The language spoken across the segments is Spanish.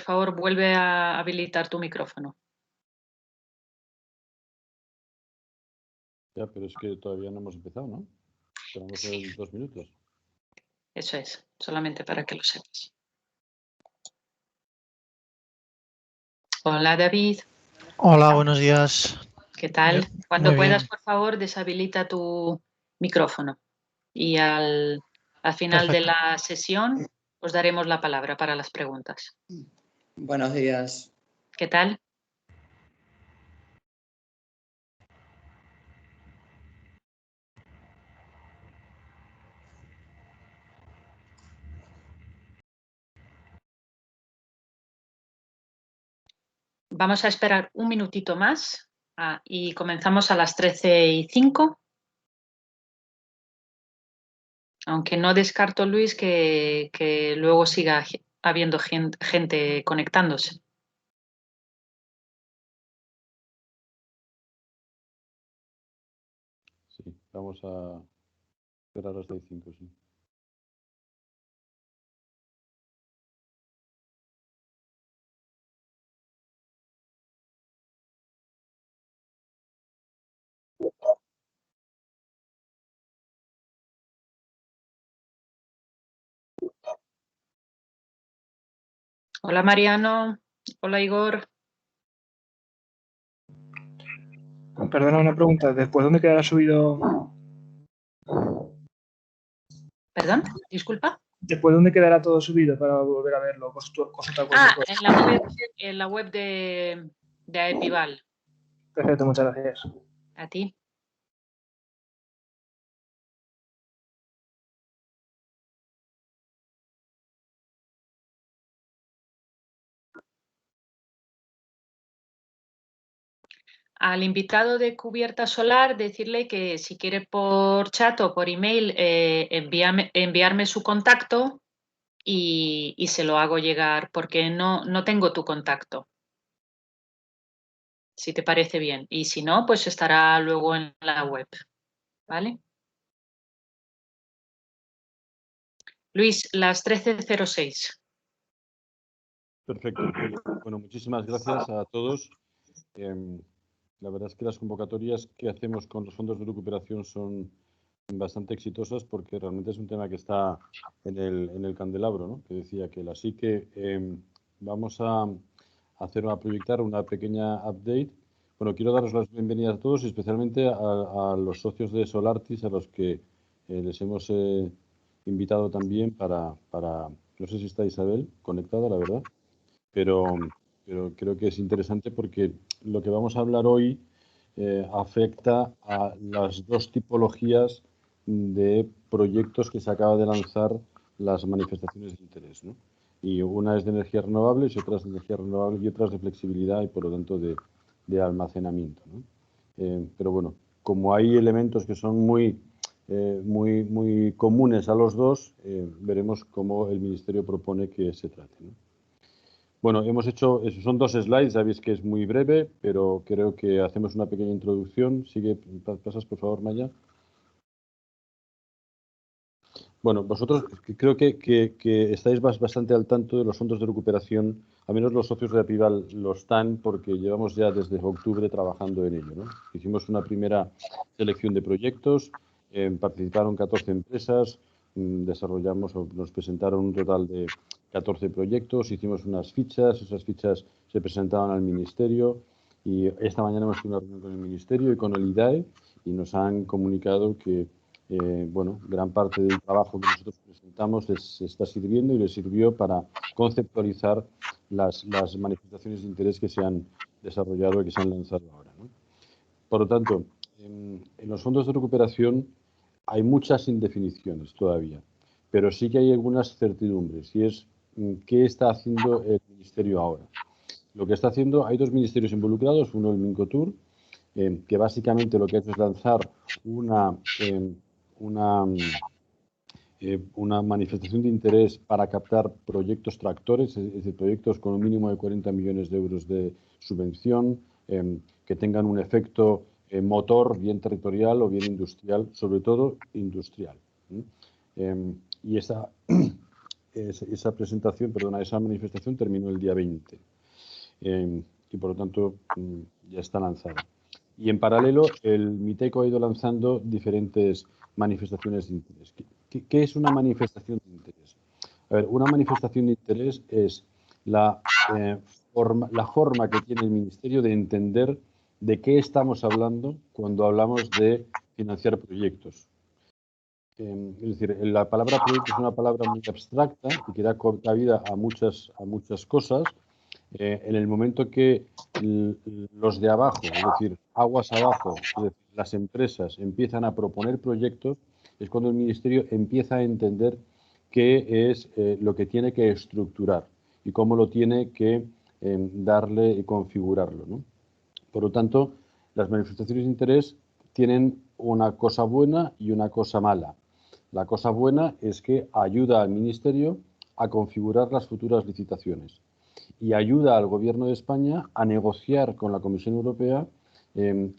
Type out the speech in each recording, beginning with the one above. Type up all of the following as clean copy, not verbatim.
favor, vuelve a habilitar tu micrófono. Ya, pero es que todavía no hemos empezado, ¿no? Tenemos Sí. 2 minutos. Eso es, solamente para que lo sepas. Hola, David. Hola, buenos días. ¿Qué tal? Muy Cuando puedas, bien. por favor, deshabilita tu micrófono. Y al final de Perfecto. la sesión os daremos la palabra para las preguntas. Buenos días. ¿Qué tal? Vamos a esperar un minutito más y comenzamos a las 13:05. Aunque no descarto, Luis, que luego siga habiendo gente conectándose. Sí, vamos a esperar hasta las 5, sí. Hola, Mariano. Hola, Igor. Perdona, una pregunta. ¿Después dónde quedará subido? ¿Perdón? Disculpa. ¿Después dónde quedará todo subido para volver a verlo? Consultar cualquier cosa. En la web de Aepival. Perfecto, muchas gracias. A ti. Al invitado de Cubierta Solar, decirle que si quiere por chat o por email enviarme su contacto y se lo hago llegar porque no tengo tu contacto. Si te parece bien. Y si no, pues estará luego en la web. ¿Vale? Luis, las 13:06. Perfecto. Bueno, muchísimas gracias a todos. La verdad es que las convocatorias que hacemos con los fondos de recuperación son bastante exitosas porque realmente es un tema que está en el candelabro, ¿no? Que decía que así que vamos a proyectar una pequeña update. Bueno, quiero daros las bienvenidas a todos y especialmente a los socios de Solartis a los que les hemos invitado también para, no sé si está Isabel conectada, la verdad, pero creo que es interesante porque lo que vamos a hablar hoy afecta a las dos tipologías de proyectos que se acaba de lanzar las manifestaciones de interés, ¿no? Y una es de energías renovables y otras de energías renovables y otras de flexibilidad y por lo tanto de almacenamiento, ¿no? Pero bueno, como hay elementos que son muy comunes a los dos, veremos cómo el Ministerio propone que se trate, ¿no? Bueno, hemos hecho, son 2 slides, sabéis que es muy breve, pero creo que hacemos una pequeña introducción. Sigue, pasas por favor, Maya. Bueno, vosotros creo que estáis bastante al tanto de los fondos de recuperación, al menos los socios de Apival lo están porque llevamos ya desde octubre trabajando en ello, ¿no? Hicimos una primera selección de proyectos, participaron 14 empresas, desarrollamos o nos presentaron un total de 14 proyectos, hicimos unas fichas, esas fichas se presentaban al Ministerio y esta mañana hemos tenido una reunión con el Ministerio y con el IDAE y nos han comunicado que bueno, gran parte del trabajo que nosotros presentamos les está sirviendo y les sirvió para conceptualizar las manifestaciones de interés que se han desarrollado y que se han lanzado ahora, ¿no? Por lo tanto, en los fondos de recuperación hay muchas indefiniciones todavía, pero sí que hay algunas certidumbres y es qué está haciendo el Ministerio ahora. Lo que está haciendo, hay 2 ministerios involucrados, uno el Mincotur, que básicamente lo que ha hecho es lanzar una manifestación de interés para captar proyectos tractores, es decir, proyectos con un mínimo de 40 millones de euros de subvención, que tengan un efecto motor bien territorial o bien industrial, sobre todo industrial. Y esa presentación, perdona, esa manifestación terminó el día 20 y por lo tanto ya está lanzada. Y en paralelo, el MITECO ha ido lanzando diferentes manifestaciones de interés. ¿Qué es una manifestación de interés? A ver, una manifestación de interés es la forma que tiene el Ministerio de entender de qué estamos hablando cuando hablamos de financiar proyectos. Es decir, la palabra proyecto es una palabra muy abstracta y que da cabida a muchas cosas. En el momento que los de abajo, es decir, aguas abajo, es decir, las empresas empiezan a proponer proyectos, es cuando el Ministerio empieza a entender qué es lo que tiene que estructurar y cómo lo tiene que darle y configurarlo, ¿no? Por lo tanto, las manifestaciones de interés tienen una cosa buena y una cosa mala. La cosa buena es que ayuda al Ministerio a configurar las futuras licitaciones y ayuda al Gobierno de España a negociar con la Comisión Europea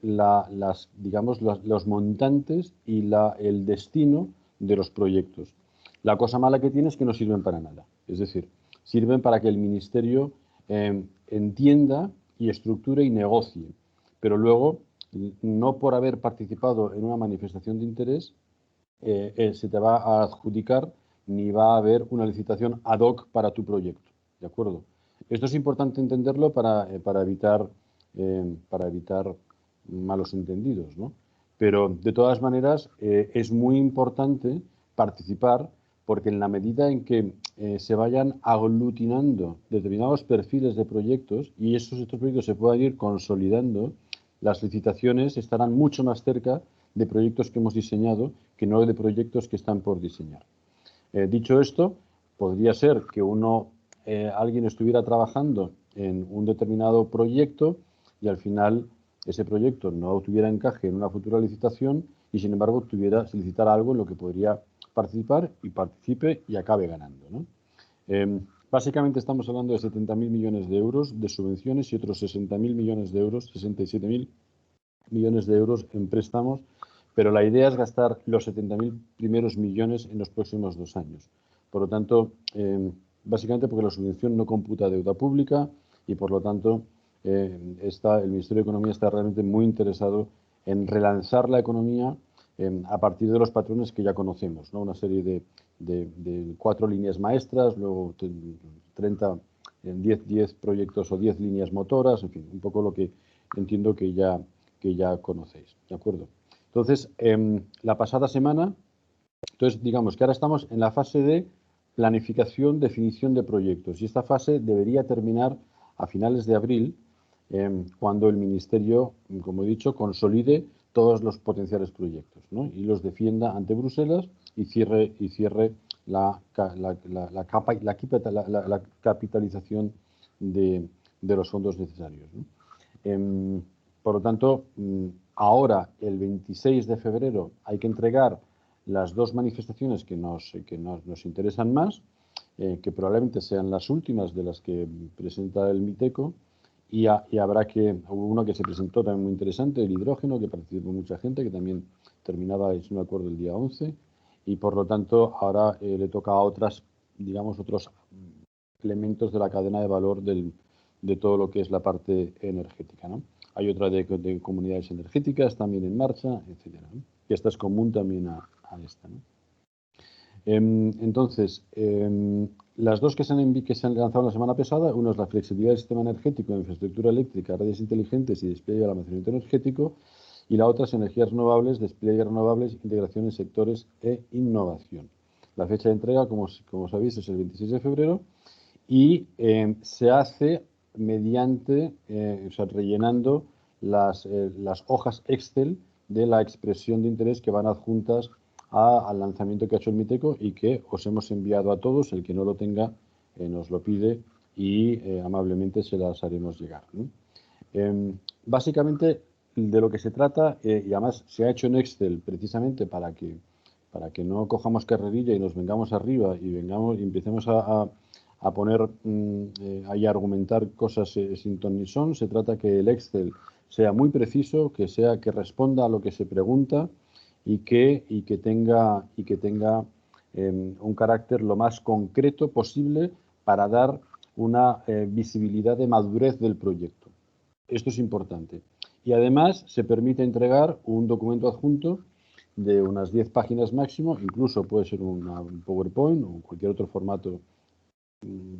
los montantes y el destino de los proyectos. La cosa mala que tiene es que no sirven para nada. Es decir, sirven para que el Ministerio entienda y estructure y negocie. Pero luego, no por haber participado en una manifestación de interés, se te va a adjudicar ni va a haber una licitación ad hoc para tu proyecto. ¿De acuerdo? Esto es importante entenderlo para evitar malos entendidos, ¿no? Pero, de todas maneras, es muy importante participar porque en la medida en que se vayan aglutinando determinados perfiles de proyectos y estos proyectos se puedan ir consolidando, las licitaciones estarán mucho más cerca de proyectos que hemos diseñado que no de proyectos que están por diseñar. Dicho esto, podría ser que alguien estuviera trabajando en un determinado proyecto y al final ese proyecto no tuviera encaje en una futura licitación y sin embargo se licitara algo en lo que podría participar y participe y acabe ganando, ¿no? Básicamente estamos hablando de 70.000 millones de euros de subvenciones y otros 60.000 millones de euros, 67.000 millones de euros en préstamos, pero la idea es gastar los 70.000 primeros millones en los próximos 2 años. Por lo tanto, básicamente porque la subvención no computa deuda pública y por lo tanto el Ministerio de Economía está realmente muy interesado en relanzar la economía a partir de los patrones que ya conocemos, ¿no? Una serie de 4 líneas maestras, luego 10 proyectos o 10 líneas motoras, en fin, un poco lo que entiendo que ya conocéis, ¿de acuerdo? Entonces, la pasada semana, digamos que ahora estamos en la fase de planificación, definición de proyectos y esta fase debería terminar a finales de abril, cuando el Ministerio, como he dicho, consolide todos los potenciales proyectos, ¿no? Y los defienda ante Bruselas y cierre la capitalización de los fondos necesarios, ¿no? Por lo tanto, ahora, el 26 de febrero, hay que entregar las 2 manifestaciones que nos interesan más, que probablemente sean las últimas de las que presenta el MITECO, y hubo uno que se presentó también muy interesante, el hidrógeno, que participó mucha gente, que también terminaba, si no me acuerdo, el día 11, y por lo tanto ahora le toca a otros elementos de la cadena de valor de todo lo que es la parte energética, ¿no? Hay otra de comunidades energéticas también en marcha, etcétera, ¿no? Y esta es común también a esta, ¿no? Entonces, las 2 que se han lanzado la semana pasada, una es la flexibilidad del sistema energético, infraestructura eléctrica, redes inteligentes y despliegue del almacenamiento energético, y la otra es energías renovables, despliegue renovables, integración en sectores e innovación. La fecha de entrega, como sabéis, es el 26 de febrero y se hace mediante, rellenando las hojas Excel de la expresión de interés que van adjuntas al lanzamiento que ha hecho el MITECO y que os hemos enviado a todos. El que no lo tenga nos lo pide y amablemente se las haremos llegar, ¿no? Básicamente de lo que se trata, y además se ha hecho en Excel precisamente para que no cojamos carrerilla y nos vengamos arriba y empecemos a poner ahí a argumentar cosas sin ton ni son. Se trata que el Excel sea muy preciso, que responda a lo que se pregunta y que tenga un carácter lo más concreto posible para dar una visibilidad de madurez del proyecto. Esto es importante. Y además se permite entregar un documento adjunto de unas 10 páginas máximo, incluso puede ser un PowerPoint o cualquier otro formato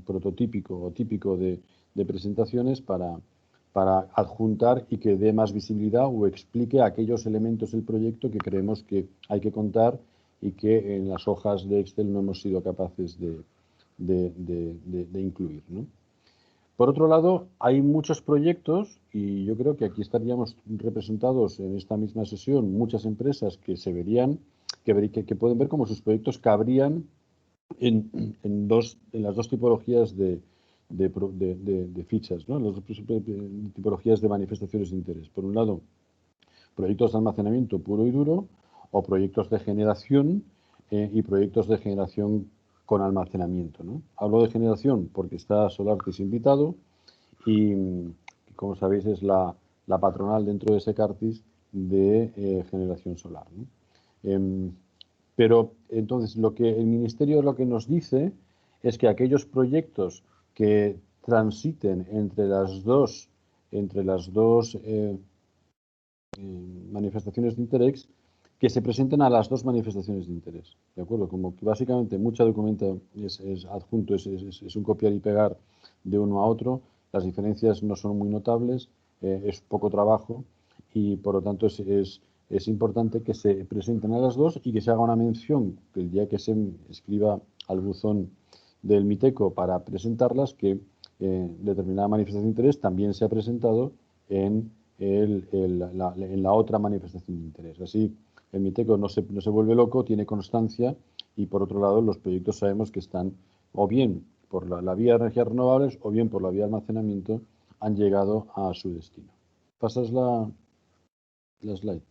prototípico o típico de presentaciones para adjuntar y que dé más visibilidad o explique aquellos elementos del proyecto que creemos que hay que contar y que en las hojas de Excel no hemos sido capaces de incluir, ¿no? Por otro lado, hay muchos proyectos y yo creo que aquí estaríamos representados en esta misma sesión muchas empresas que se verían, que pueden ver cómo sus proyectos cabrían en las dos tipologías de fichas, ¿no? En las dos tipologías de manifestaciones de interés. Por un lado, proyectos de almacenamiento puro y duro o proyectos de generación y proyectos de generación con almacenamiento, ¿no? Hablo de generación porque está Solartis invitado y, como sabéis, es la patronal dentro de Secartis de generación solar, ¿no? Pero entonces lo que el Ministerio lo que nos dice es que aquellos proyectos que transiten entre las dos manifestaciones de interés, que se presenten a las dos manifestaciones de interés, ¿de acuerdo? Como que básicamente mucha documento es adjunto, es un copiar y pegar de uno a otro, las diferencias no son muy notables, es poco trabajo y por lo tanto es importante que se presenten a las dos y que se haga una mención que el día que se escriba al buzón del Miteco para presentarlas, que determinada manifestación de interés también se ha presentado en la otra manifestación de interés. Así, el Miteco no se vuelve loco, tiene constancia y, por otro lado, los proyectos sabemos que están o bien por la vía de energías renovables o bien por la vía de almacenamiento han llegado a su destino. ¿Pasas la slide?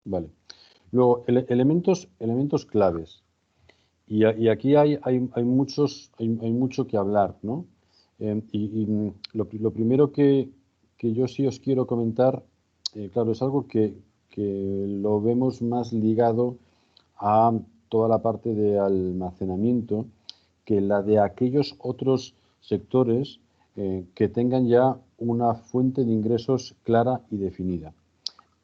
Vale. Luego, elementos claves. Y aquí hay mucho que hablar, ¿no? Lo primero que yo sí os quiero comentar, claro, es algo que lo vemos más ligado a toda la parte de almacenamiento que la de aquellos otros sectores que tengan ya una fuente de ingresos clara y definida.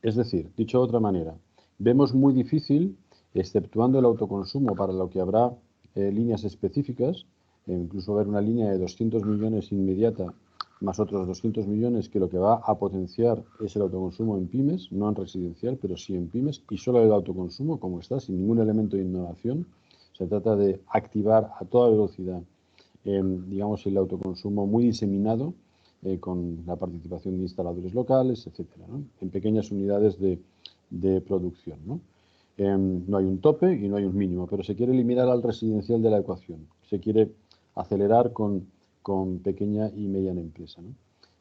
Es decir, dicho de otra manera, vemos muy difícil, exceptuando el autoconsumo, para lo que habrá líneas específicas, incluso haber una línea de 200 millones inmediata, más otros 200 millones que lo que va a potenciar es el autoconsumo en pymes, no en residencial, pero sí en pymes, y solo el autoconsumo, como está, sin ningún elemento de innovación. Se trata de activar a toda velocidad, digamos, el autoconsumo muy diseminado, con la participación de instaladores locales, etcétera, ¿no? En pequeñas unidades de producción, ¿no? No hay un tope y no hay un mínimo, pero se quiere eliminar al residencial de la ecuación. Se quiere acelerar con pequeña y mediana empresa, ¿no?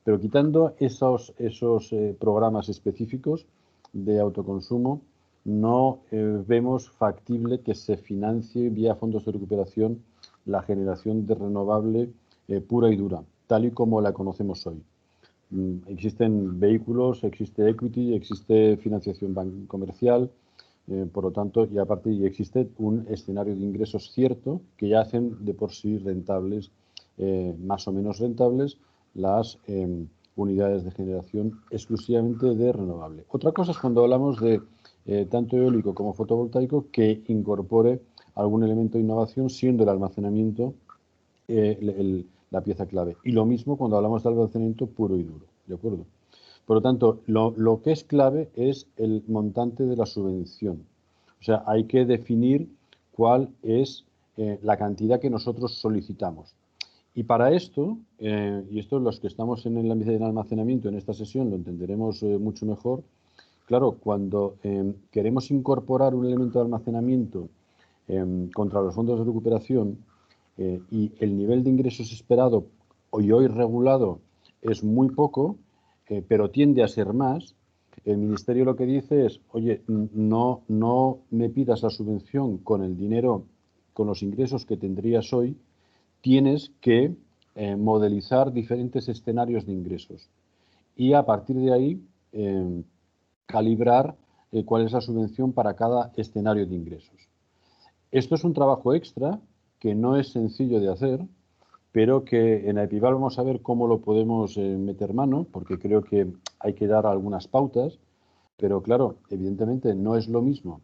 Pero quitando esos programas específicos de autoconsumo, no vemos factible que se financie vía fondos de recuperación la generación de renovable pura y dura, tal y como la conocemos hoy. Existen vehículos, existe equity, existe financiación comercial, por lo tanto, y aparte existe un escenario de ingresos cierto que ya hacen de por sí rentables, más o menos rentables, las unidades de generación exclusivamente de renovable. Otra cosa es cuando hablamos de tanto eólico como fotovoltaico que incorpore algún elemento de innovación, siendo el almacenamiento la pieza clave. Y lo mismo cuando hablamos de almacenamiento puro y duro, ¿de acuerdo? Por lo tanto, lo que es clave es el montante de la subvención. O sea, hay que definir cuál es la cantidad que nosotros solicitamos. Y para esto, y esto los que estamos en el ámbito del almacenamiento en esta sesión lo entenderemos mucho mejor, claro, cuando queremos incorporar un elemento de almacenamiento contra los fondos de recuperación y el nivel de ingresos esperado y hoy regulado es muy poco, pero tiende a ser más, el Ministerio lo que dice es, oye, no me pidas la subvención con el dinero, con los ingresos que tendrías hoy, tienes que modelizar diferentes escenarios de ingresos. Y a partir de ahí calibrar cuál es la subvención para cada escenario de ingresos. Esto es un trabajo extra que no es sencillo de hacer, pero que en Epival vamos a ver cómo lo podemos meter mano, porque creo que hay que dar algunas pautas, pero claro, evidentemente no es lo mismo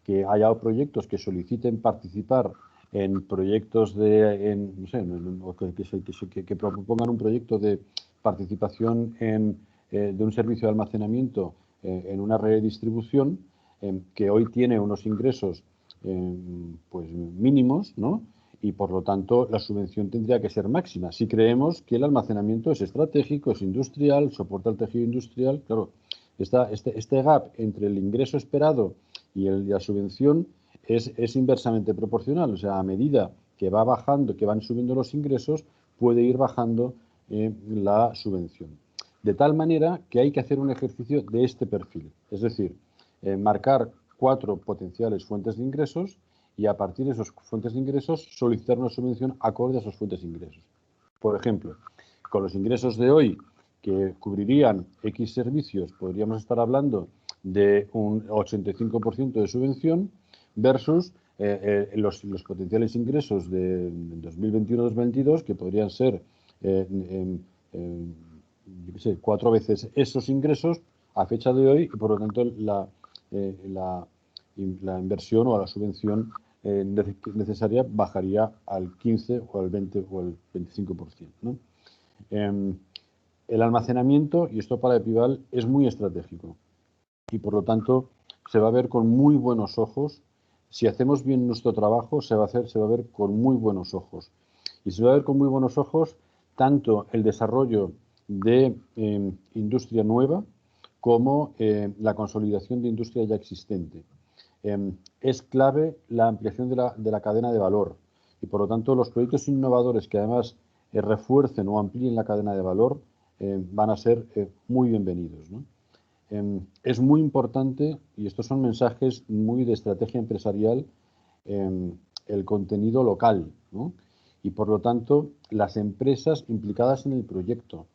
que haya proyectos que soliciten participar en proyectos no sé, que propongan un proyecto de participación de un servicio de almacenamiento en una red de distribución que hoy tiene unos ingresos pues mínimos, ¿no? Y por lo tanto la subvención tendría que ser máxima. Si creemos que el almacenamiento es estratégico, es industrial, soporta el tejido industrial, claro, este gap entre el ingreso esperado y la subvención es inversamente proporcional. O sea, a medida que va bajando, que van subiendo los ingresos, puede ir bajando la subvención. De tal manera que hay que hacer un ejercicio de este perfil. Es decir, marcar 4 potenciales fuentes de ingresos y a partir de esas fuentes de ingresos solicitar una subvención acorde a esas fuentes de ingresos. Por ejemplo, con los ingresos de hoy que cubrirían X servicios, podríamos estar hablando de un 85% de subvención versus los potenciales ingresos de 2021-2022, que podrían ser 4 veces esos ingresos a fecha de hoy, y por lo tanto la inversión o la subvención necesaria bajaría al 15 o al 20 o al 25%, ¿no? El almacenamiento, y esto para Epival, es muy estratégico y por lo tanto se va a ver con muy buenos ojos. Si hacemos bien nuestro trabajo, se va a ver con muy buenos ojos. Y se va a ver con muy buenos ojos tanto el desarrollo de industria nueva como la consolidación de industria ya existente. Es clave la ampliación de la cadena de valor y por lo tanto los proyectos innovadores que además refuercen o amplíen la cadena de valor van a ser muy bienvenidos, ¿no? Es muy importante, y estos son mensajes muy de estrategia empresarial, el contenido local, ¿no? Y por lo tanto las empresas implicadas en el proyecto.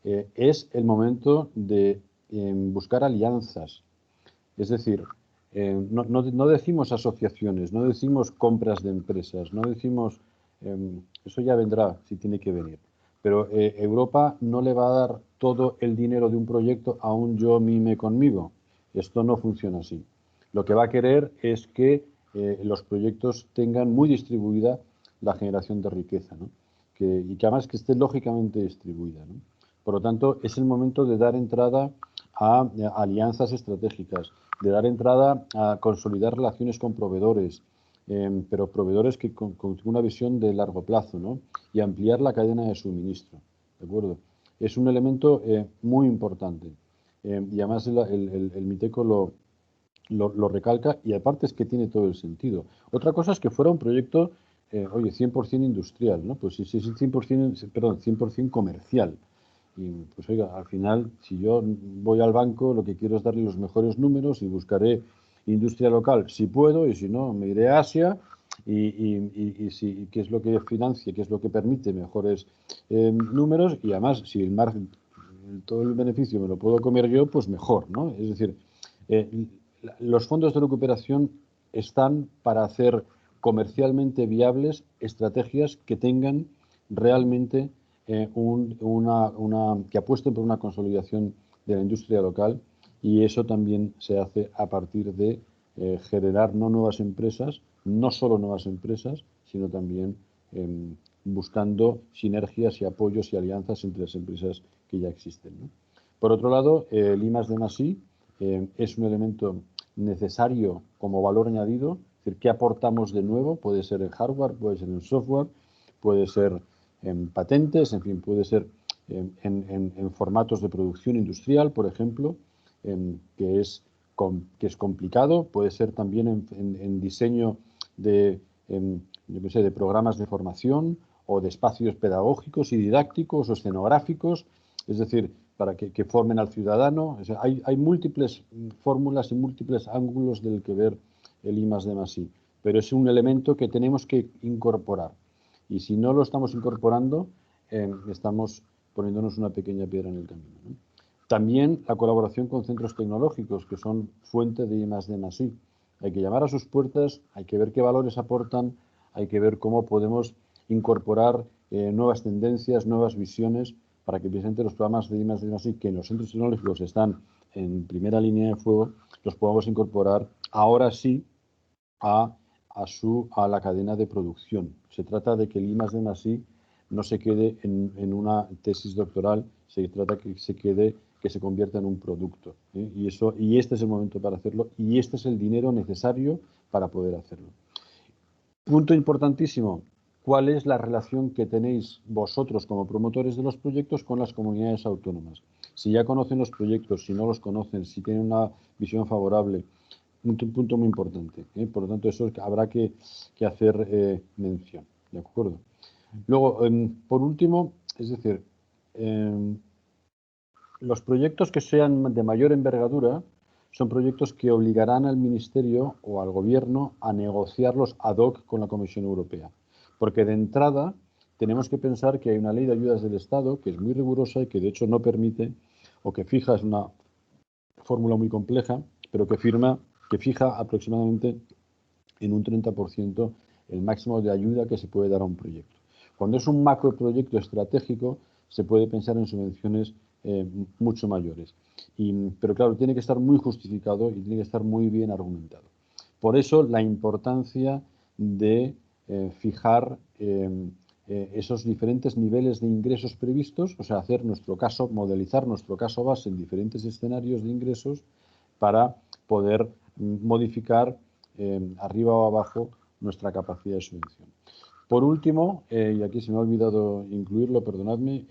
Es el momento de buscar alianzas. Es decir, no decimos asociaciones, no decimos compras de empresas, no decimos, eso ya vendrá si tiene que venir. Pero Europa no le va a dar todo el dinero de un proyecto a un yo mime conmigo. Esto no funciona así. Lo que va a querer es que los proyectos tengan muy distribuida la generación de riqueza, ¿no? Y que además que esté lógicamente distribuida, ¿no? Por lo tanto, es el momento de dar entrada a alianzas estratégicas, de dar entrada a consolidar relaciones con proveedores, pero proveedores que con una visión de largo plazo, ¿no? Y ampliar la cadena de suministro, ¿de acuerdo? Es un elemento muy importante y además el MITECO lo recalca y aparte es que tiene todo el sentido. Otra cosa es que fuera un proyecto, oye, 100% industrial, ¿no? Pues si es 100% comercial. Y pues oiga, al final, si yo voy al banco, lo que quiero es darle los mejores números y buscaré industria local si puedo, y si no, me iré a Asia y qué es lo que financia, qué es lo que permite mejores números, y además, si el margen, todo el beneficio me lo puedo comer yo, pues mejor, ¿no? Es decir, los fondos de recuperación están para hacer comercialmente viables estrategias que tengan realmente que apuesten por una consolidación de la industria local, y eso también se hace a partir de generar no nuevas empresas, no solo nuevas empresas, sino también buscando sinergias y apoyos y alianzas entre las empresas que ya existen, ¿no? Por otro lado, el I+D+I es un elemento necesario como valor añadido, es decir, ¿qué aportamos de nuevo? Puede ser en hardware, puede ser en software, puede ser en patentes, en fin, puede ser en formatos de producción industrial, por ejemplo, que es complicado, puede ser también en diseño de programas de formación o de espacios pedagógicos y didácticos o escenográficos, es decir, para que formen al ciudadano. O sea, hay múltiples fórmulas y múltiples ángulos del que ver el I+D+I, pero es un elemento que tenemos que incorporar. Y si no lo estamos incorporando, estamos poniéndonos una pequeña piedra en el camino, ¿no? También la colaboración con centros tecnológicos, que son fuente de I+D+I. Hay que llamar a sus puertas, hay que ver qué valores aportan, hay que ver cómo podemos incorporar nuevas tendencias, nuevas visiones, para que precisamente los programas de I+D+I, que en los centros tecnológicos están en primera línea de fuego, los podamos incorporar ahora sí a la cadena de producción. Se trata de que el I+D+I no se quede en una tesis doctoral, se trata que se convierta en un producto. Y este es el momento para hacerlo, y este es el dinero necesario para poder hacerlo. Punto importantísimo. ¿Cuál es la relación que tenéis vosotros como promotores de los proyectos con las comunidades autónomas? Si ya conocen los proyectos, si no los conocen, si tienen una visión favorable. Un punto muy importante. Por lo tanto, eso habrá que hacer mención. ¿De acuerdo? Luego, por último, es decir, los proyectos que sean de mayor envergadura son proyectos que obligarán al Ministerio o al Gobierno a negociarlos ad hoc con la Comisión Europea. Porque de entrada tenemos que pensar que hay una ley de ayudas del Estado que es muy rigurosa y que de hecho no permite, o que fija, es una fórmula muy compleja, pero que fija aproximadamente en un 30% el máximo de ayuda que se puede dar a un proyecto. Cuando es un macroproyecto estratégico, se puede pensar en subvenciones mucho mayores. Pero claro, tiene que estar muy justificado y tiene que estar muy bien argumentado. Por eso la importancia de fijar esos diferentes niveles de ingresos previstos, o sea, modelizar nuestro caso base en diferentes escenarios de ingresos para poder modificar arriba o abajo nuestra capacidad de subvención. Por último, y aquí se me ha olvidado incluirlo, perdonadme,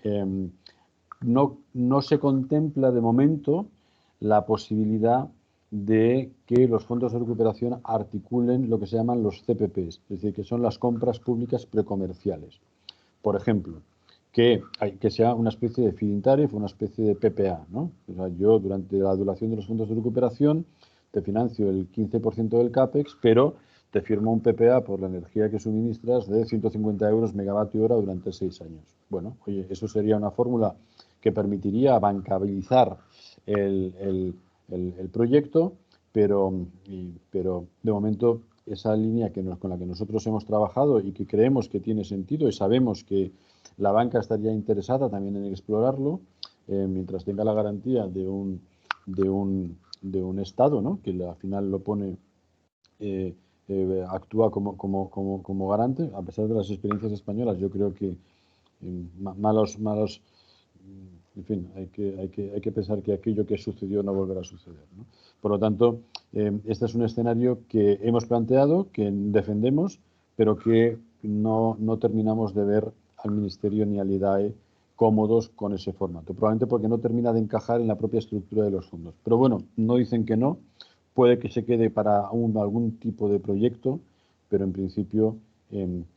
no se contempla de momento la posibilidad de que los fondos de recuperación articulen lo que se llaman los CPPs, es decir, que son las compras públicas precomerciales. Por ejemplo, que sea una especie de feed-in tariff, una especie de PPA, ¿no? O sea, yo durante la duración de los fondos de recuperación te financio el 15% del CAPEX, pero te firmo un PPA por la energía que suministras de 150 euros megavatio hora durante 6 años. Bueno, oye, eso sería una fórmula que permitiría bancabilizar el proyecto, pero de momento esa línea con la que nosotros hemos trabajado y que creemos que tiene sentido y sabemos que la banca estaría interesada también en explorarlo, mientras tenga la garantía de un Estado, ¿no?, que al final lo pone, actúa como garante, a pesar de las experiencias españolas. Yo creo que en fin, hay que pensar que aquello que sucedió no volverá a suceder, ¿no? Por lo tanto, este es un escenario que hemos planteado, que defendemos, pero que no terminamos de ver al Ministerio ni al IDAE cómodos con ese formato, probablemente porque no termina de encajar en la propia estructura de los fondos. Pero bueno, no dicen que no, puede que se quede para algún tipo de proyecto, pero en principio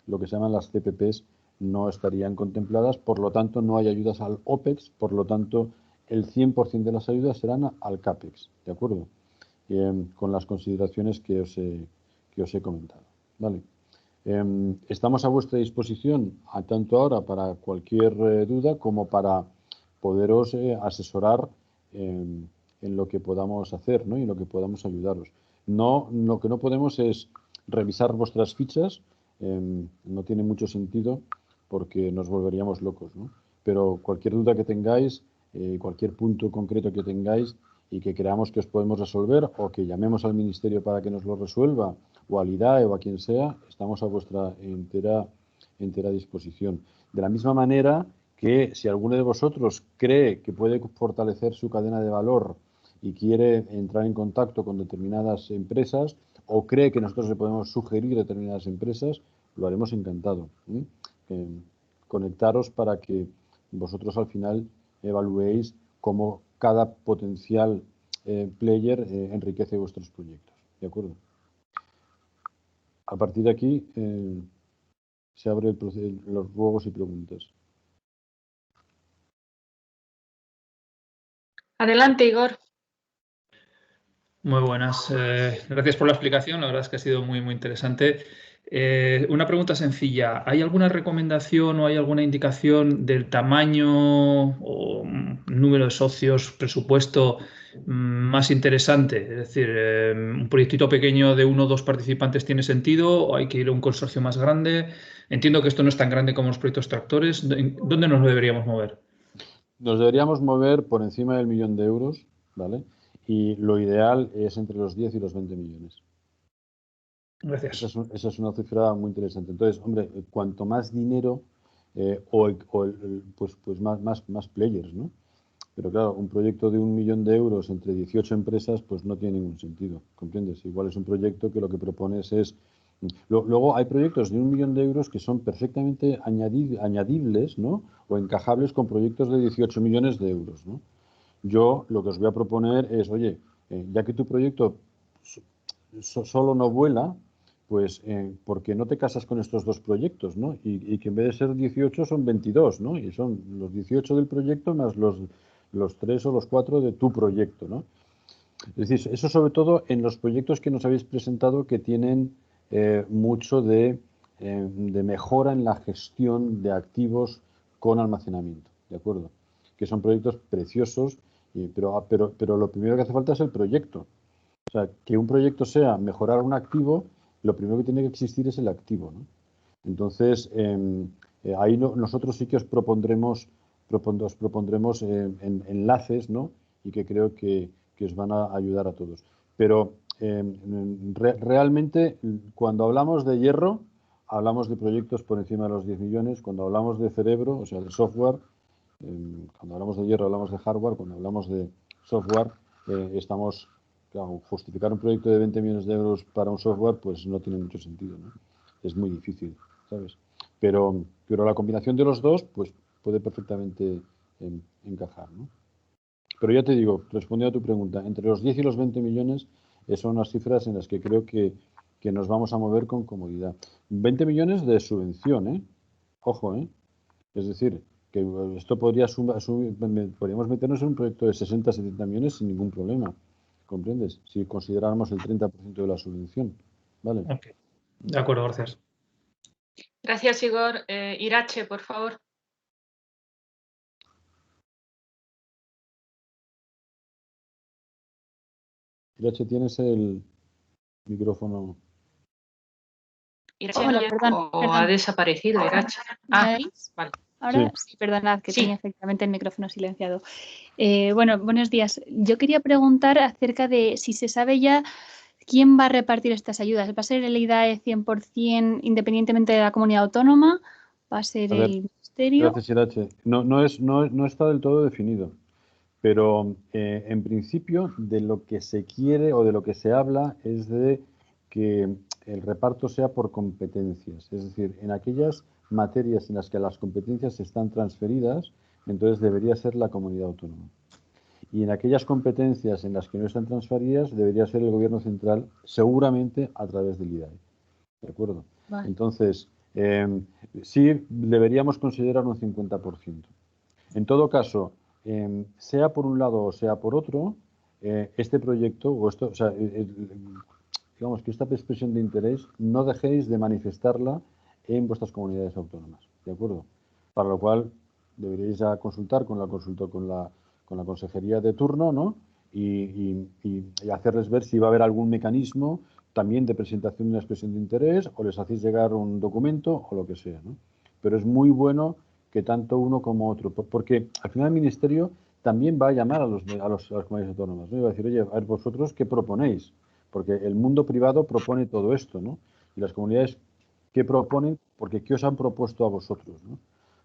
lo que se llaman las CPPs no estarían contempladas, por lo tanto no hay ayudas al OPEX, por lo tanto el 100% de las ayudas serán al CAPEX, ¿de acuerdo? Con las consideraciones que os he comentado, ¿vale? Estamos a vuestra disposición, tanto ahora para cualquier duda como para poderos asesorar en lo que podamos hacer, ¿no?, y en lo que podamos ayudaros. Lo que no podemos es revisar vuestras fichas, no tiene mucho sentido porque nos volveríamos locos, ¿no? Pero cualquier duda que tengáis, cualquier punto concreto que tengáis y que creamos que os podemos resolver, o que llamemos al Ministerio para que nos lo resuelva, o al IDAE o a quien sea, estamos a vuestra entera disposición. De la misma manera que si alguno de vosotros cree que puede fortalecer su cadena de valor y quiere entrar en contacto con determinadas empresas, o cree que nosotros le podemos sugerir determinadas empresas, lo haremos encantado. Conectaros para que vosotros al final evaluéis cómo cada potencial player enriquece vuestros proyectos. ¿De acuerdo? A partir de aquí se abre los ruegos y preguntas. Adelante, Igor. Muy buenas. Gracias por la explicación. La verdad es que ha sido muy, muy interesante. Una pregunta sencilla. ¿Hay alguna recomendación o hay alguna indicación del tamaño o número de socios, presupuesto más interesante? Es decir, ¿un proyectito pequeño de 1 o 2 participantes tiene sentido o hay que ir a un consorcio más grande? Entiendo que esto no es tan grande como los proyectos tractores. ¿Dónde nos deberíamos mover? Nos deberíamos mover por encima del 1.000.000 de euros, ¿vale? Y lo ideal es entre los 10 y los 20 millones. Gracias. Esa es una cifra muy interesante. Entonces, hombre, cuanto más dinero, pues más players, ¿no? Pero claro, un proyecto de 1.000.000 de euros entre 18 empresas, pues no tiene ningún sentido, ¿comprendes? Igual es un proyecto que lo que propones es... Luego hay proyectos de 1.000.000 de euros que son perfectamente añadibles, ¿no? O encajables con proyectos de 18 millones de euros, ¿no? Yo lo que os voy a proponer es, oye, ya que tu proyecto solo no vuela, pues ¿por qué no te casas con estos dos proyectos, ¿no? Y que en vez de ser 18 son 22, ¿no? Y son los 18 del proyecto más los 3 o los 4 de tu proyecto, ¿no? Es decir, eso sobre todo en los proyectos que nos habéis presentado que tienen mucho de mejora en la gestión de activos con almacenamiento, ¿de acuerdo? Que son proyectos preciosos, pero lo primero que hace falta es el proyecto. O sea, que un proyecto sea mejorar un activo, lo primero que tiene que existir es el activo, ¿no? Entonces, ahí nosotros sí que os propondremos enlaces, ¿no? Y que creo que os van a ayudar a todos. Pero realmente, cuando hablamos de hierro, hablamos de proyectos por encima de los 10 millones. Cuando hablamos de cerebro, o sea, de software, cuando hablamos de hierro, hablamos de hardware. Cuando hablamos de software, estamos... Claro, justificar un proyecto de 20 millones de euros para un software, pues no tiene mucho sentido, ¿no? Es muy difícil, ¿sabes? Pero la combinación de los dos, pues puede perfectamente encajar, ¿no? Pero ya te digo, respondiendo a tu pregunta, entre los 10 y los 20 millones son las cifras en las que creo que nos vamos a mover con comodidad. 20 millones de subvención, ¿eh? Ojo, ¿eh? Es decir, que esto podríamos meternos en un proyecto de 60, 70 millones sin ningún problema. ¿Comprendes? Si consideráramos el 30% de la subvención. ¿Vale? Ok. De acuerdo, gracias. Gracias, Igor. Irache, por favor. Irache, tienes el micrófono. Irache Hola, no perdón, o ha desaparecido, Irache. ¿me oís? Vale. Ahora Sí. sí, perdonad, que Sí. tenía efectivamente el micrófono silenciado. Bueno, buenos días. Yo quería preguntar acerca de si se sabe ya quién va a repartir estas ayudas. ¿Va a ser el IDAE 100% independientemente de la comunidad autónoma? ¿Va a ser A ver, el ministerio? gracias, Irache. No está del todo definido, pero en principio de lo que se quiere o de lo que se habla es de que el reparto sea por competencias, es decir, en aquellas materias en las que las competencias están transferidas, entonces debería ser la comunidad autónoma. Y en aquellas competencias en las que no están transferidas, debería ser el gobierno central, seguramente a través del IDAE. ¿De acuerdo? Vale. Entonces, sí deberíamos considerar un 50%. En todo caso, sea por un lado o sea por otro, este proyecto, o esto, o sea, digamos que esta expresión de interés, no dejéis de manifestarla en vuestras comunidades autónomas. ¿De acuerdo? Para lo cual deberíais ya consultar con la consejería de turno, ¿no? Y hacerles ver si va a haber algún mecanismo también de presentación de una expresión de interés o les hacéis llegar un documento o lo que sea, ¿no? Pero es muy bueno que tanto uno como otro, porque al final el Ministerio también va a llamar a las comunidades autónomas, ¿no? Y va a decir, oye, a ver vosotros qué proponéis, porque el mundo privado propone todo esto, ¿no? Y las comunidades, ¿qué proponen? Porque ¿qué os han propuesto a vosotros, ¿no?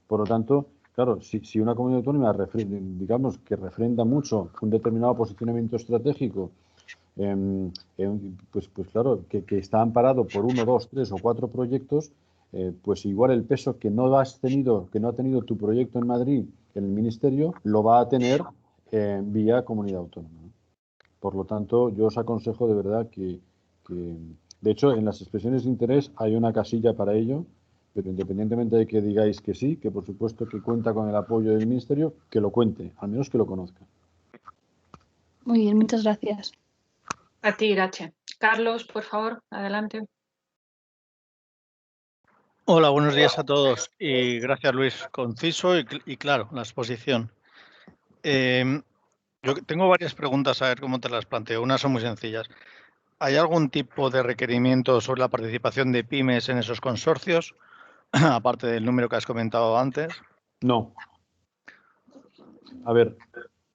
Por lo tanto, claro, si una comunidad autónoma, digamos, que refrenda mucho un determinado posicionamiento estratégico, pues claro, que está amparado por 1, 2, 3 o 4 proyectos, pues igual el peso que no ha tenido tu proyecto en Madrid, en el Ministerio, lo va a tener vía comunidad autónoma, ¿no? Por lo tanto, yo os aconsejo de verdad de hecho, en las expresiones de interés hay una casilla para ello, pero independientemente de que digáis que sí, que por supuesto que cuenta con el apoyo del Ministerio, que lo cuente, al menos que lo conozca. Muy bien, muchas gracias. A ti, Irache. Carlos, por favor, adelante. Hola, buenos días a todos y gracias, Luis. Conciso y claro, la exposición. Yo tengo varias preguntas, a ver cómo te las planteo. Unas son muy sencillas. ¿Hay algún tipo de requerimiento sobre la participación de pymes en esos consorcios, aparte del número que has comentado antes? No. A ver,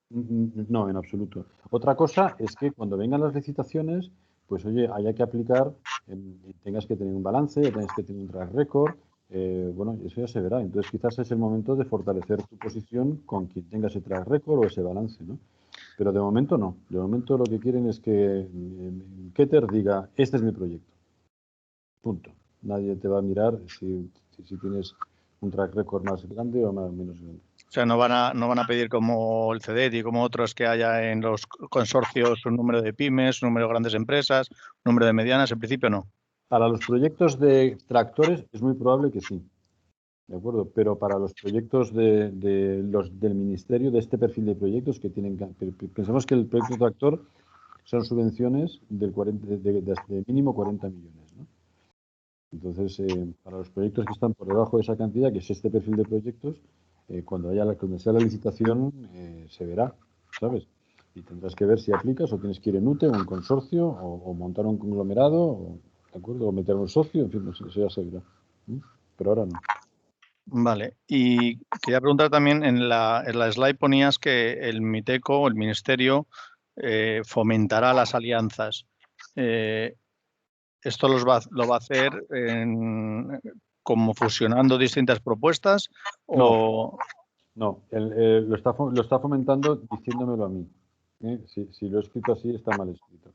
no, en absoluto. Otra cosa es que cuando vengan las licitaciones, pues oye, haya que aplicar, tengas que tener un balance, tengas que tener un track record, bueno, eso ya se verá. Entonces quizás es el momento de fortalecer tu posición con quien tenga ese track record o ese balance, ¿no? Pero de momento no. De momento lo que quieren es que Keter diga, este es mi proyecto. Punto. Nadie te va a mirar si tienes un track record más grande o menos grande. O sea, no van a pedir como el CEDET y como otros que haya en los consorcios un número de pymes, un número de grandes empresas, un número de medianas, en principio no. Para los proyectos de tractores es muy probable que sí, ¿de acuerdo? Pero para los proyectos del Ministerio, de este perfil de proyectos que tienen pensemos que el proyecto tractor son subvenciones de mínimo 40 millones, ¿no? Entonces, para los proyectos que están por debajo de esa cantidad, que es este perfil de proyectos, cuando sea la licitación, se verá, ¿sabes? Y tendrás que ver si aplicas o tienes que ir en UTE o en consorcio o montar un conglomerado, ¿de acuerdo? O meter un socio, en fin, eso ya se verá. Pero ahora no. Vale. Y quería preguntar también, en la slide ponías que el MITECO, el Ministerio, fomentará las alianzas. ¿Esto lo va a hacer como fusionando distintas propuestas o...? No, lo está fomentando diciéndomelo a mí. Si lo he escrito así, está mal escrito.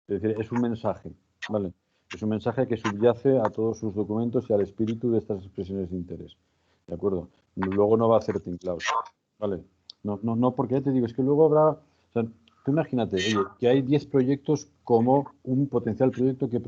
Es decir, es un mensaje, ¿vale? Es un mensaje que subyace a todos sus documentos y al espíritu de estas expresiones de interés. ¿De acuerdo? Luego no va a hacer tinklaus, ¿vale? No, porque ya te digo, es que luego habrá... O sea, tú imagínate, oye, que hay 10 proyectos como un potencial proyecto que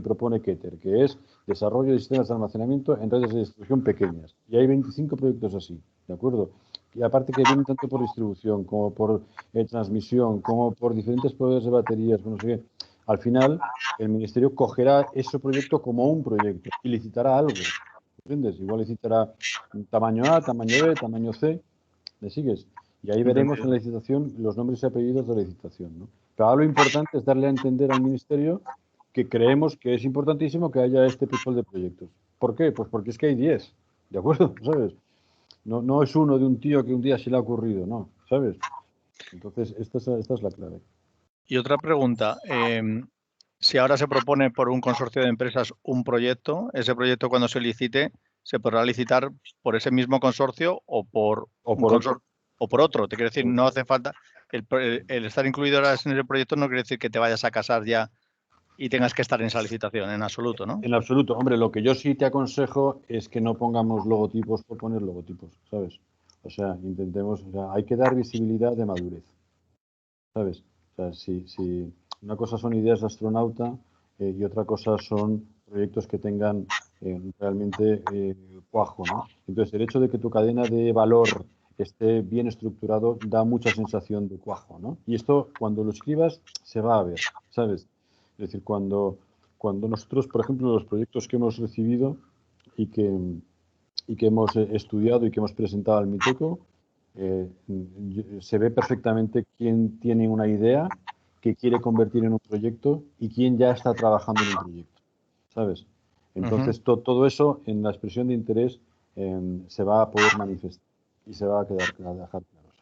propone Keter, que es desarrollo de sistemas de almacenamiento en redes de distribución pequeñas. Y hay 25 proyectos así, ¿de acuerdo? Y aparte que vienen tanto por distribución, como por transmisión, como por diferentes proveedores de baterías, no sé qué. Al final, el Ministerio cogerá ese proyecto como un proyecto y licitará algo. ¿Entiendes? Igual licitará tamaño A, tamaño B, tamaño C. ¿Me sigues? Y ahí veremos en la licitación los nombres y apellidos de la licitación, ¿no? Pero ahora lo importante es darle a entender al Ministerio que creemos que es importantísimo que haya este tipo de proyectos. ¿Por qué? Pues porque es que hay 10, ¿de acuerdo? ¿Sabes? No es uno de un tío que un día se le ha ocurrido, no, ¿sabes? Entonces, esta es la clave. Y otra pregunta, si ahora se propone por un consorcio de empresas un proyecto, ese proyecto cuando se licite, ¿se podrá licitar por ese mismo consorcio o por otro? Te quiero decir, no hace falta, el estar incluido ahora en ese proyecto no quiere decir que te vayas a casar ya y tengas que estar en esa licitación, en absoluto, ¿no? En absoluto. Hombre, lo que yo sí te aconsejo es que no pongamos logotipos por poner logotipos, ¿sabes? O sea, hay que dar visibilidad de madurez, ¿sabes? O sea, si una cosa son ideas de astronauta y otra cosa son proyectos que tengan realmente cuajo, ¿no? Entonces, el hecho de que tu cadena de valor esté bien estructurado da mucha sensación de cuajo, ¿no? Y esto, cuando lo escribas, se va a ver, ¿sabes? Es decir, cuando nosotros, por ejemplo, los proyectos que hemos recibido y que hemos estudiado y que hemos presentado al MITECO, se ve perfectamente quién tiene una idea que quiere convertir en un proyecto y quién ya está trabajando en un proyecto, ¿sabes? Entonces, todo eso en la expresión de interés se va a poder manifestar y se va a dejar claro,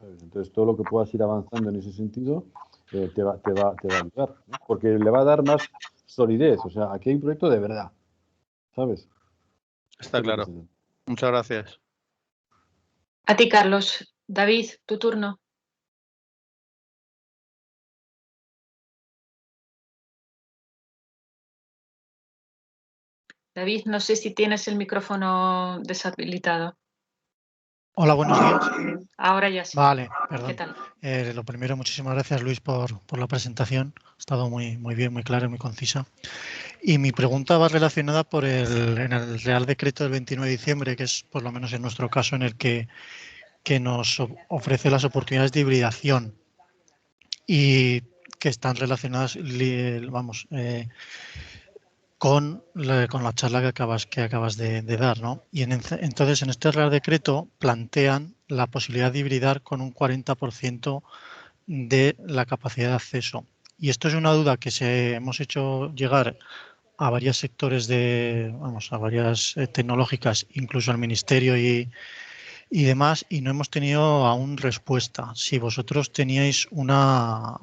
¿sabes? Entonces, todo lo que puedas ir avanzando en ese sentido te va a ayudar, ¿no? Porque le va a dar más solidez. O sea, aquí hay un proyecto de verdad, ¿sabes? Está claro. Muchas gracias. A ti, Carlos. David, tu turno. David, no sé si tienes el micrófono deshabilitado. Hola, buenos días. Ahora ya sí. Vale, perdón. ¿Qué tal? Lo primero, muchísimas gracias, Luis, por la presentación. Ha estado muy bien, muy clara y muy concisa. Y mi pregunta va relacionada en el Real Decreto del 29 de diciembre, que es, por lo menos en nuestro caso, en el que nos ofrece las oportunidades de hibridación y que están relacionadas, con la charla que acabas de dar, ¿no? Y entonces en este Real Decreto plantean la posibilidad de hibridar con un 40% de la capacidad de acceso. Y esto es una duda que hemos hecho llegar a varios sectores a varias tecnológicas, incluso al Ministerio y demás, y no hemos tenido aún respuesta. Si vosotros teníais una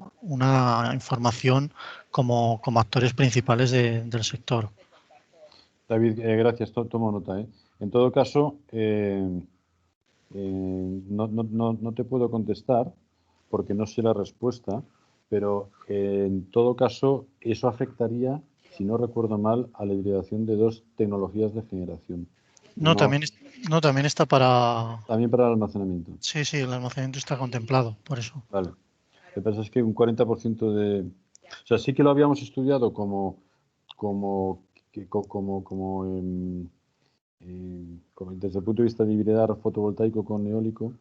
información como actores principales del sector. David, gracias, tomo nota. En todo caso, no te puedo contestar porque no sé la respuesta, pero en todo caso eso afectaría, si no recuerdo mal, a la hibridación de dos tecnologías de generación. También está para... También para el almacenamiento. Sí, el almacenamiento está contemplado, por eso. Vale. Lo que pasa es que un 40% de... O sea, sí que lo habíamos estudiado desde el punto de vista de hibridar fotovoltaico con eólico,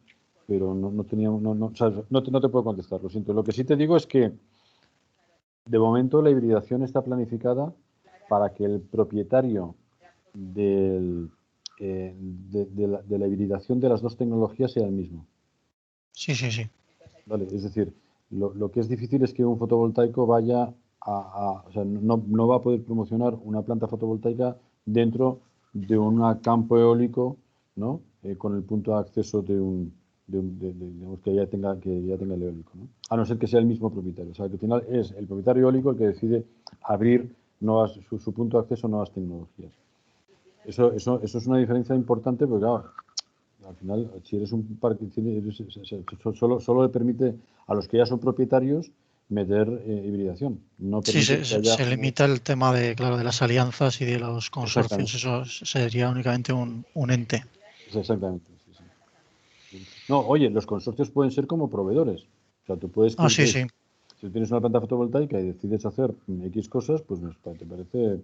pero no teníamos... no te puedo contestar, lo siento. Lo que sí te digo es que de momento la hibridación está planificada para que el propietario de la hibridación de las dos tecnologías sea el mismo. Sí. Vale, es decir, lo que es difícil es que un fotovoltaico vaya o sea, no va a poder promocionar una planta fotovoltaica dentro de un campo eólico, ¿no? Con el punto de acceso digamos, que ya tenga el eólico, ¿no? A no ser que sea el mismo propietario. O sea, que al final es el propietario eólico el que decide abrir su punto de acceso a nuevas tecnologías. Eso es una diferencia importante porque, claro, al final, si eres un parque, solo le permite a los que ya son propietarios meter hibridación. No Sí, permite se limita el tema de las alianzas y de los consorcios. Eso sería únicamente un ente. Exactamente. Sí. No, oye, los consorcios pueden ser como proveedores. O sea, tú puedes... Sí. Si tienes una planta fotovoltaica y decides hacer X cosas, pues te parece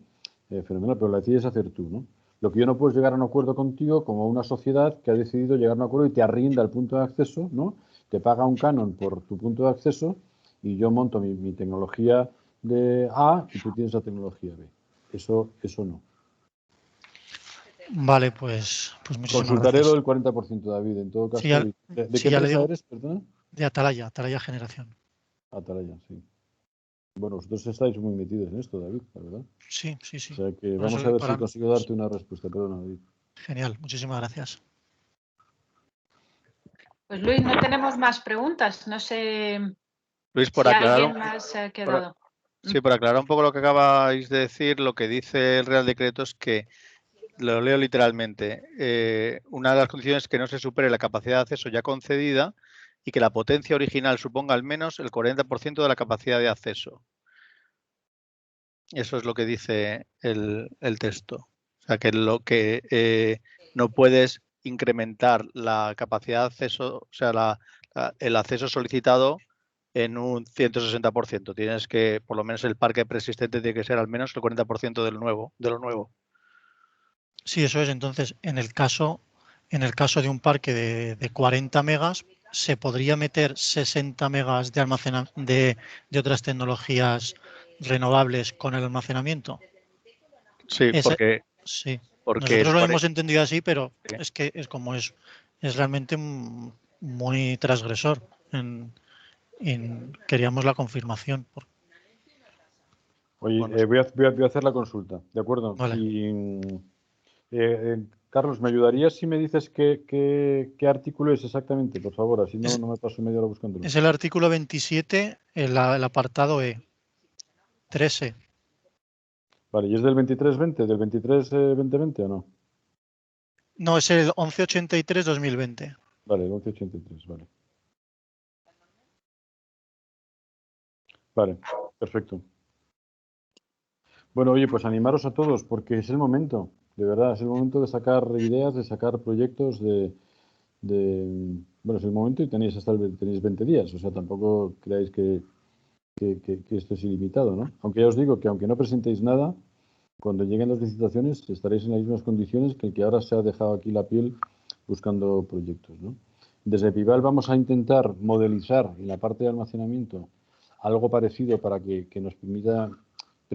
fenomenal, pero la decides hacer tú, ¿no? Lo que yo no puedo es llegar a un acuerdo contigo como una sociedad que ha decidido llegar a un acuerdo y te arrinda el punto de acceso, ¿no? Te paga un canon por tu punto de acceso y yo monto mi tecnología de A y tú tienes la tecnología B. Eso no. Vale, pues muchísimas Consultaré gracias. Lo del 40%, David, en todo caso. Sí, ¿De qué empresa eres, perdona? De Atalaya Generación. Atalaya, sí. Bueno, vosotros estáis muy metidos en esto, David, la verdad. Sí. O sea que vamos a ver si consigo darte una respuesta. Perdona, David. Genial, muchísimas gracias. Pues Luis, no tenemos más preguntas. No sé Luis, por si aclarar, alguien más se ha quedado. Sí, por aclarar un poco lo que acabáis de decir, lo que dice el Real Decreto es que, lo leo literalmente, una de las condiciones es que no se supere la capacidad de acceso ya concedida y que la potencia original suponga al menos el 40% de la capacidad de acceso. Eso es lo que dice el texto. O sea, que no puedes incrementar la capacidad de acceso, o sea, el acceso solicitado en un 160%. Tienes que, por lo menos el parque preexistente tiene que ser al menos el 40% de lo nuevo. Sí, eso es. Entonces, en el caso de un parque de 40 megas, ¿se podría meter 60 megas de almacenamiento de otras tecnologías renovables con el almacenamiento? Sí, porque nosotros lo hemos entendido así, pero es que es realmente muy transgresor. Queríamos la confirmación. Oye, voy a hacer la consulta, ¿de acuerdo? Vale. Y, Carlos, ¿me ayudarías si me dices qué artículo es exactamente, por favor? Así no me paso media hora buscándolo. Es el artículo 27, el apartado E. 3E. Vale, ¿y es del 2320, del 23-2020 o no? No, es el 1183-2020. Vale, el 1183, vale. Vale, perfecto. Bueno, oye, pues animaros a todos porque es el momento, de verdad, es el momento de sacar ideas, de sacar proyectos, bueno, es el momento y tenéis 20 días, o sea, tampoco creáis que esto es ilimitado, ¿no? Aunque ya os digo que aunque no presentéis nada, cuando lleguen las licitaciones estaréis en las mismas condiciones que el que ahora se ha dejado aquí la piel buscando proyectos, ¿no? Desde Pival vamos a intentar modelizar en la parte de almacenamiento algo parecido para que nos permita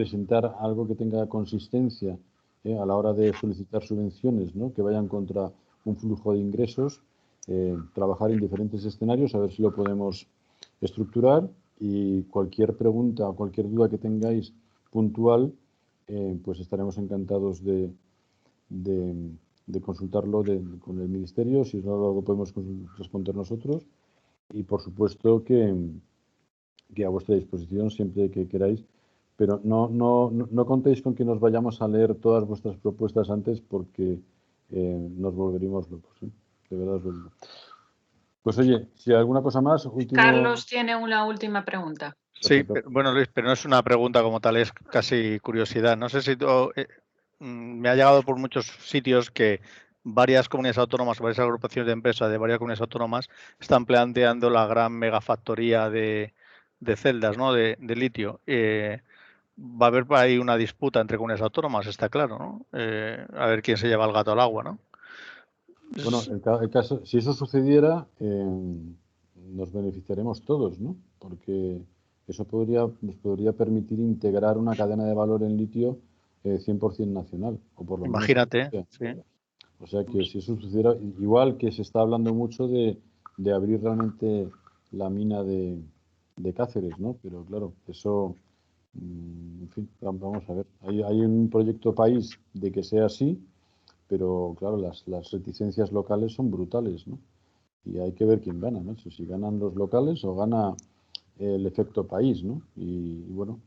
presentar algo que tenga consistencia a la hora de solicitar subvenciones, ¿no? Que vayan contra un flujo de ingresos, trabajar en diferentes escenarios, a ver si lo podemos estructurar, y cualquier pregunta o cualquier duda que tengáis puntual, pues estaremos encantados de consultarlo con el Ministerio, si no lo podemos responder nosotros, y por supuesto que a vuestra disposición siempre que queráis, pero no contéis con que nos vayamos a leer todas vuestras propuestas antes, porque nos volveríamos locos, ¿eh? De verdad os lo digo. Pues oye, si hay alguna cosa más, Carlos tiene una última pregunta. Sí, bueno, Luis, pero no es una pregunta como tal, es casi curiosidad. No sé si me ha llegado por muchos sitios que varias comunidades autónomas, varias agrupaciones de empresas de varias comunidades autónomas están planteando la gran megafactoría de celdas, ¿no? de litio. Va a haber por ahí una disputa entre comunidades autónomas, está claro, ¿no? A ver quién se lleva el gato al agua, ¿no? Bueno, el caso, si eso sucediera, nos beneficiaremos todos, ¿no? Porque eso nos podría permitir integrar una cadena de valor en litio 100% nacional, o por lo menos. Imagínate, sí. O sea que si eso sucediera, igual que se está hablando mucho de abrir realmente la mina de Cáceres, ¿no? Pero claro, eso, en fin, vamos a ver. Hay un proyecto país de que sea así, pero claro, las reticencias locales son brutales, ¿no? Y hay que ver quién gana, ¿no? Si ganan los locales o gana el efecto país, ¿no? Y bueno,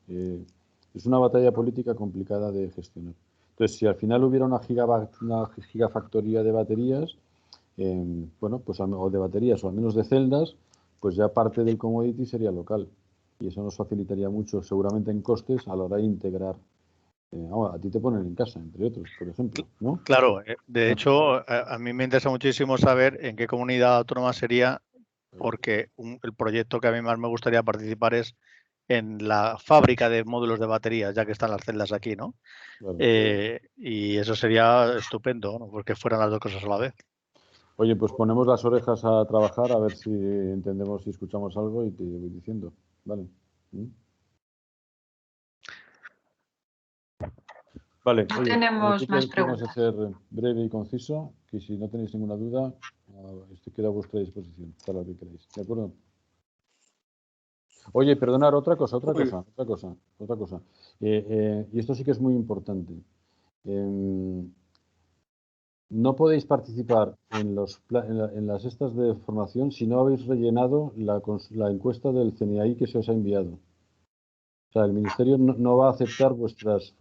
es una batalla política complicada de gestionar. Entonces, si al final hubiera una gigafactoría de baterías, bueno, pues o de baterías o al menos de celdas, pues ya parte del commodity sería local. Y eso nos facilitaría mucho, seguramente en costes, a la hora de integrar. A ti te ponen en casa, entre otros, por ejemplo, ¿no? Claro, de hecho, a mí me interesa muchísimo saber en qué comunidad autónoma sería, porque el proyecto que a mí más me gustaría participar es en la fábrica de módulos de baterías, ya que están las celdas aquí, ¿no? Claro. Y eso sería estupendo, ¿no? Porque fueran las dos cosas a la vez. Oye, pues ponemos las orejas a trabajar, a ver si entendemos, si escuchamos algo, y te voy diciendo, ¿vale? Vale, No oye, tenemos más vamos a preguntas. ser breve y conciso, que si no tenéis ninguna duda, esto queda a vuestra disposición para lo que queráis, ¿de acuerdo? Oye, perdonar, otra cosa. Y esto sí que es muy importante. No podéis participar en las estas de formación si no habéis rellenado la encuesta del CNI que se os ha enviado. O sea, el Ministerio no va a aceptar vuestras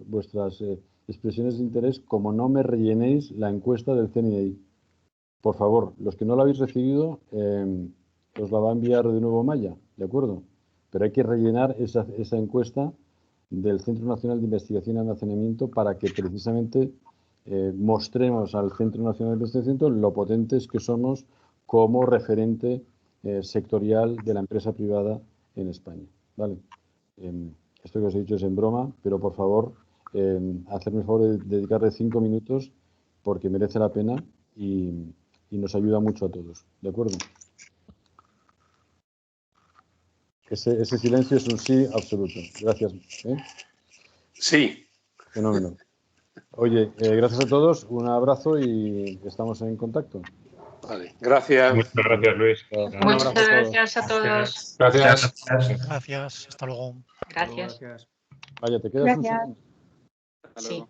expresiones de interés como no me rellenéis la encuesta del CNI. Por favor, los que no la habéis recibido, os la va a enviar de nuevo Maya, ¿de acuerdo? Pero hay que rellenar esa encuesta del Centro Nacional de Investigación y Almacenamiento para que precisamente mostremos al Centro Nacional de Investigación lo potentes que somos como referente sectorial de la empresa privada en España, ¿vale? Esto que os he dicho es en broma, pero por favor, hacerme el favor de dedicarle 5 minutos porque merece la pena y nos ayuda mucho a todos, ¿de acuerdo? Ese silencio es un sí absoluto. Gracias. Sí. Fenómeno. Oye, gracias a todos, un abrazo y estamos en contacto. Vale, gracias. Muchas gracias, Luis. Muchas gracias a todos. Gracias. Gracias, hasta luego. Gracias. Vaya, ¿te quedas un segundo? Sí.